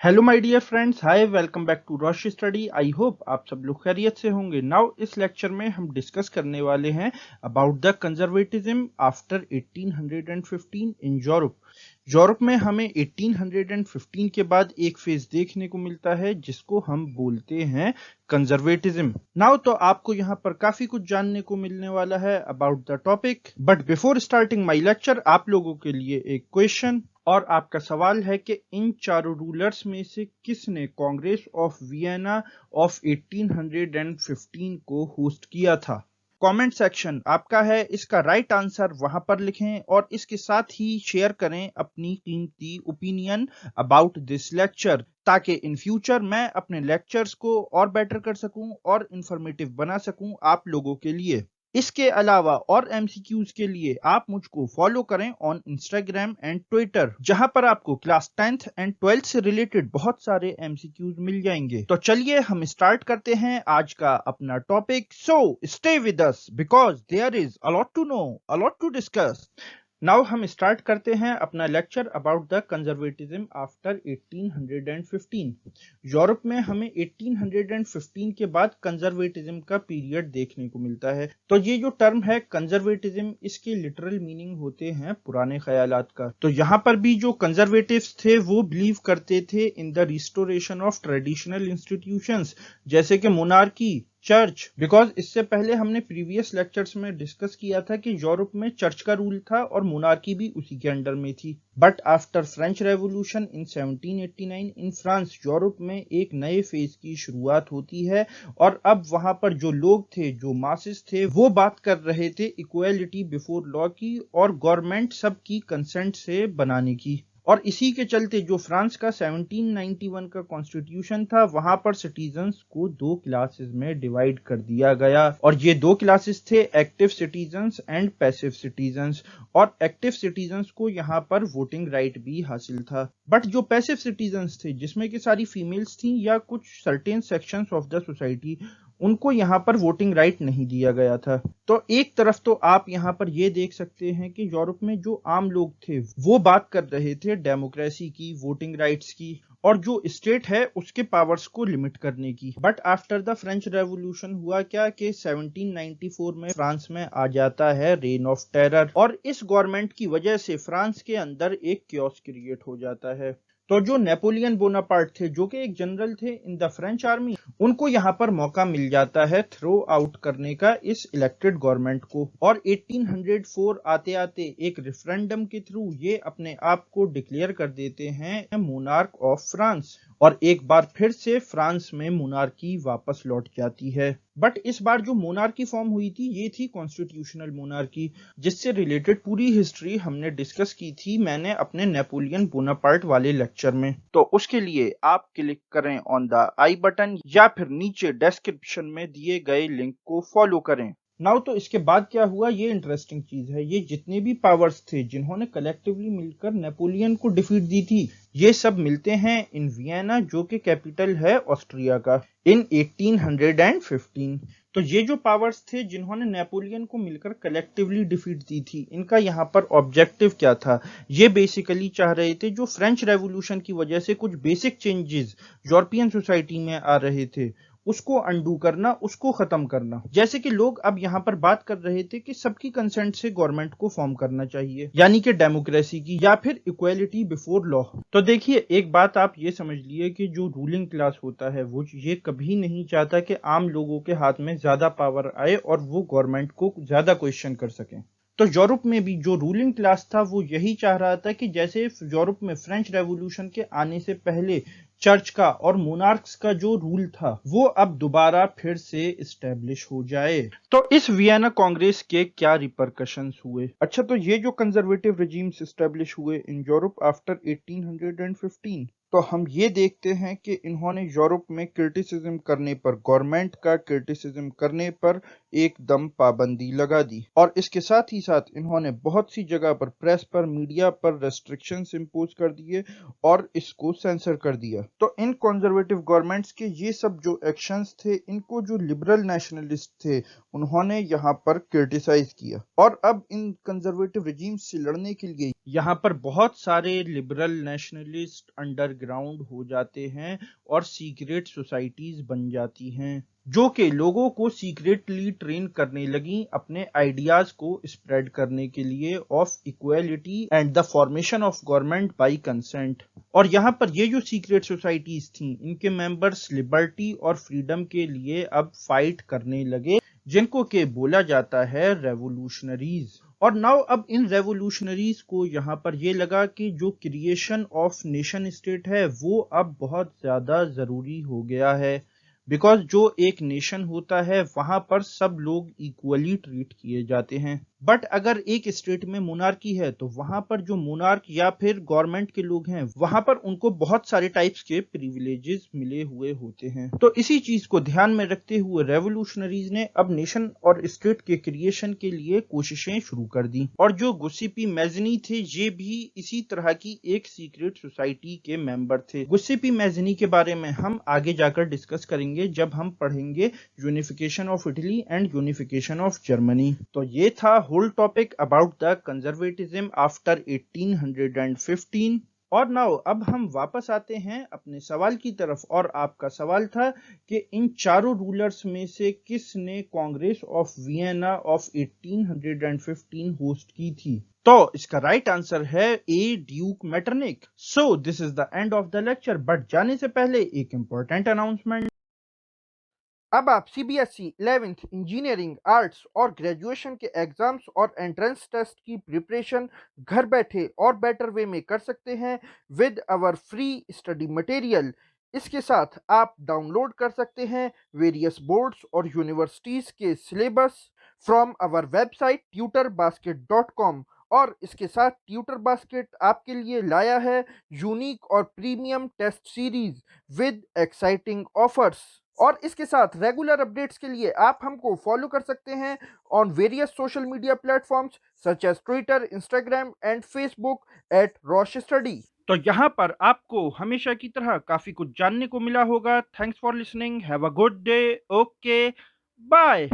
Hello my dear friends, hi, welcome back to Roshi study. I hope आप सब लोग खैरियत से होंगे। नाउ इस लेक्चर में हम डिस्कस करने वाले हैं about the conservatism after 1815 in Europe. Europe में हमें 1815 के बाद एक फेज देखने को मिलता है जिसको हम बोलते हैं कंजर्वेटिज्म। नाउ तो आपको यहाँ पर काफी कुछ जानने को मिलने वाला है about the topic, but before starting my lecture आप लोगों के लिए एक क्वेश्चन और आपका सवाल है कि इन चारों रूलर्स में से किसने कांग्रेस ऑफ वियना ऑफ 1815 को होस्ट किया था। कमेंट सेक्शन आपका है, इसका राइट आंसर वहां पर लिखें और इसके साथ ही शेयर करें अपनी कीमती ओपिनियन अबाउट दिस लेक्चर, ताकि इन फ्यूचर मैं अपने लेक्चर्स को और बेटर कर सकूं और इंफॉर्मेटिव बना सकूं आप लोगों के लिए। इसके अलावा और एमसीक्यूज के लिए आप मुझको फॉलो करें ऑन इंस्टाग्राम एंड ट्विटर, जहां पर आपको क्लास 10th एंड 12th से रिलेटेड बहुत सारे एमसीक्यूज मिल जाएंगे। तो चलिए हम स्टार्ट करते हैं आज का अपना topic. So stay with us because there is a lot to know, a lot to discuss. Now हम स्टार्ट करते हैं अपना lecture about the conservatism after 1815। Europe में हमें 1815 के बाद कंजर्वेटिज्म का पीरियड देखने को मिलता है। तो ये जो टर्म है कंजर्वेटिज्म, इसके लिटरल मीनिंग होते हैं पुराने ख्यालात का। तो यहाँ पर भी जो कंजर्वेटिव्स थे वो बिलीव करते थे in the restoration of traditional institutions, जैसे कि मोनार्की, चर्च। बिकॉज इससे पहले हमने प्रीवियस लेक्चर्स में डिस्कस किया था कि यूरोप में चर्च का रूल था और मोनार्की भी उसी के अंडर में थी। But after French revolution in 1789 in France, Europe में एक नए फेज की शुरुआत होती है और अब वहां पर जो लोग थे, जो मासेस थे, वो बात कर रहे थे इक्वालिटी बिफोर लॉ की और गवर्नमेंट सबकी कंसेंट से बनाने की। और इसी के चलते जो फ्रांस का 1791 का कॉन्स्टिट्यूशन था, वहां पर सिटीजन्स को दो क्लासेस में डिवाइड कर दिया गया और ये दो क्लासेस थे active citizens and passive citizens. और एक्टिव सिटीजन्स को यहाँ पर वोटिंग राइट भी हासिल था, बट जो पैसिव सिटीजन्स थे, जिसमें की सारी फीमेल्स थी या कुछ certain sections of the society, उनको यहाँ पर वोटिंग राइट नहीं दिया गया था। तो एक तरफ तो आप यहाँ पर ये देख सकते हैं कि यूरोप में जो आम लोग थे वो बात कर रहे थे डेमोक्रेसी की, वोटिंग राइट्स की, और जो स्टेट है उसके पावर्स को लिमिट करने की। But after the French revolution हुआ क्या कि 1794 में फ्रांस में आ जाता है रेन ऑफ टेरर, और इस गवर्नमेंट की वजह से फ्रांस के अंदर एक क्योस क्रिएट हो जाता है। तो जो नेपोलियन बोनापार्ट थे, जो कि एक जनरल थे इन द फ्रेंच आर्मी, उनको यहाँ पर मौका मिल जाता है थ्रो आउट करने का इस इलेक्टेड गवर्नमेंट को। और 1804 आते आते एक रेफरेंडम के थ्रू ये अपने आप को डिक्लेयर कर देते हैं मोनार्क ऑफ फ्रांस, और एक बार फिर से फ्रांस में मोनार्की वापस लौट जाती है। बट इस बार जो मोनार्की फॉर्म हुई थी ये थी कॉन्स्टिट्यूशनल मोनार्की, जिससे रिलेटेड पूरी हिस्ट्री हमने डिस्कस की थी मैंने अपने नेपोलियन बोनापार्ट वाले लेक्चर में। तो उसके लिए आप क्लिक करें ऑन द आई बटन या फिर नीचे डिस्क्रिप्शन में दिए गए लिंक को फॉलो करें। नाउ तो इसके बाद क्या हुआ, ये इंटरेस्टिंग चीज है। ये जितने भी पावर्स थे जिन्होंने कलेक्टिवली मिलकर नेपोलियन को डिफीट दी थी, ये सब मिलते हैं इन वियना, जो कि कैपिटल है ऑस्ट्रिया का, इन 1815। तो ये जो पावर्स थे जिन्होंने नेपोलियन को मिलकर कलेक्टिवली डिफीट दी थी, इनका यहाँ पर ऑब्जेक्टिव क्या था। ये बेसिकली चाह रहे थे जो फ्रेंच रेवोल्यूशन की वजह से कुछ बेसिक चेंजेस यूरोपियन सोसाइटी में आ रहे थे, उसको अंडू करना, उसको खत्म करना। जैसे कि लोग अब यहाँ पर बात कर रहे थे कि सबकी कंसेंट से गवर्नमेंट को फॉर्म करना चाहिए, यानी कि डेमोक्रेसी की, या फिर इक्वालिटी बिफोर लॉ। तो देखिए, एक बात आप ये समझ लिए कि जो रूलिंग क्लास होता है वो ये कभी नहीं चाहता कि आम लोगों के हाथ में ज्यादा पावर आए और वो गवर्नमेंट को ज्यादा क्वेश्चन कर सकें। तो यूरोप में भी जो रूलिंग क्लास था वो यही चाह रहा था कि जैसे यूरोप में फ्रेंच रेवोल्यूशन के आने से पहले चर्च का और मोनार्क्स का जो रूल था वो अब दोबारा फिर से इस्टेब्लिश हो जाए। तो इस वियना कांग्रेस के क्या रिपरकशंस हुए? अच्छा, तो ये जो कंजर्वेटिव रिजीम्स इस्टेब्लिश हुए इन यूरोप आफ्टर 1815, तो हम ये देखते हैं कि इन्होंने यूरोप में क्रिटिसिज्म करने पर, गवर्नमेंट का क्रिटिसिज्म करने पर एकदम पाबंदी लगा दी। और इसके साथ ही साथ इन्होंने बहुत सी जगह पर, प्रेस पर, मीडिया पर रेस्ट्रिक्शंस इंपोज कर दिए और इसको सेंसर कर दिया। तो इन कंजर्वेटिव गवर्नमेंट्स के ये सब जो एक्शंस थे, इनको जो लिबरल नेशनलिस्ट थे उन्होंने यहाँ पर क्रिटिसाइज किया। और अब इन कंजर्वेटिव रिजीम्स से लड़ने के लिए यहाँ पर बहुत सारे लिबरल नेशनलिस्ट अंडर अंडरग्राउंड हो जाते हैं और सीक्रेट सोसाइटीज बन जाती हैं जो कि लोगों को सीक्रेटली ट्रेन करने लगी अपने आइडियाज को स्प्रेड करने के लिए of equality and the formation of government by consent. और यहाँ पर ये जो सीक्रेट सोसाइटीज थी इनके मेंबर्स लिबर्टी और फ्रीडम के लिए अब फाइट करने लगे जिनको के बोला जाता है रेवोल्यूशनरीज। और नाउ अब इन रेवोल्यूशनरीज को यहाँ पर ये लगा कि जो क्रिएशन ऑफ नेशन स्टेट है वो अब बहुत ज्यादा जरूरी हो गया है बिकॉज जो एक नेशन होता है वहां पर सब लोग इक्वली ट्रीट किए जाते हैं। बट अगर एक स्टेट में मोनार्की है तो वहां पर जो मोनार्क या फिर गवर्नमेंट के लोग हैं वहां पर उनको बहुत सारे टाइप्स के प्रिविलेजेस मिले हुए होते हैं। तो इसी चीज को ध्यान में रखते हुए रेवोल्यूशनरीज ने अब नेशन और स्टेट के क्रिएशन के लिए कोशिशें शुरू कर दी। और जो गुस्सीपी मैजनी थे ये भी इसी तरह की एक सीक्रेट सोसाइटी के मेंबर थे। गुस्सीपी मैजनी के बारे में हम आगे जाकर डिस्कस करेंगे जब हम पढ़ेंगे unification of Italy and unification of Germany. तो ये था whole topic about the conservatism after 1815। और नाउ अब हम वापस आते हैं अपने सवाल की तरफ और आपका सवाल था कि इन चारों रूलर्स में से किसने Congress of Vienna of 1815 host की थी। तो इसका राइट आंसर है A Duke Metternich. So this is the end of the lecture but जाने से पहले एक इंपॉर्टेंट अनाउंसमेंट। अब आप सीबीएसई 11th इंजीनियरिंग आर्ट्स और ग्रेजुएशन के एग्जाम्स और एंट्रेंस टेस्ट की प्रिपरेशन घर बैठे और बेटर वे में कर सकते हैं with our free study material. इसके साथ आप डाउनलोड कर सकते हैं वेरियस बोर्ड्स और यूनिवर्सिटीज़ के syllabus from our website tutorbasket.com। और इसके साथ ट्यूटर बास्केट आपके लिए लाया है यूनिक और premium test series with exciting offers. और इसके साथ रेगुलर अपडेट्स के लिए आप हमको फॉलो कर सकते हैं on various social media platforms such as Twitter, Instagram and Facebook at Rosh study. तो यहाँ पर आपको हमेशा की तरह काफी कुछ जानने को मिला होगा। Thanks for listening, have a good day, okay, bye.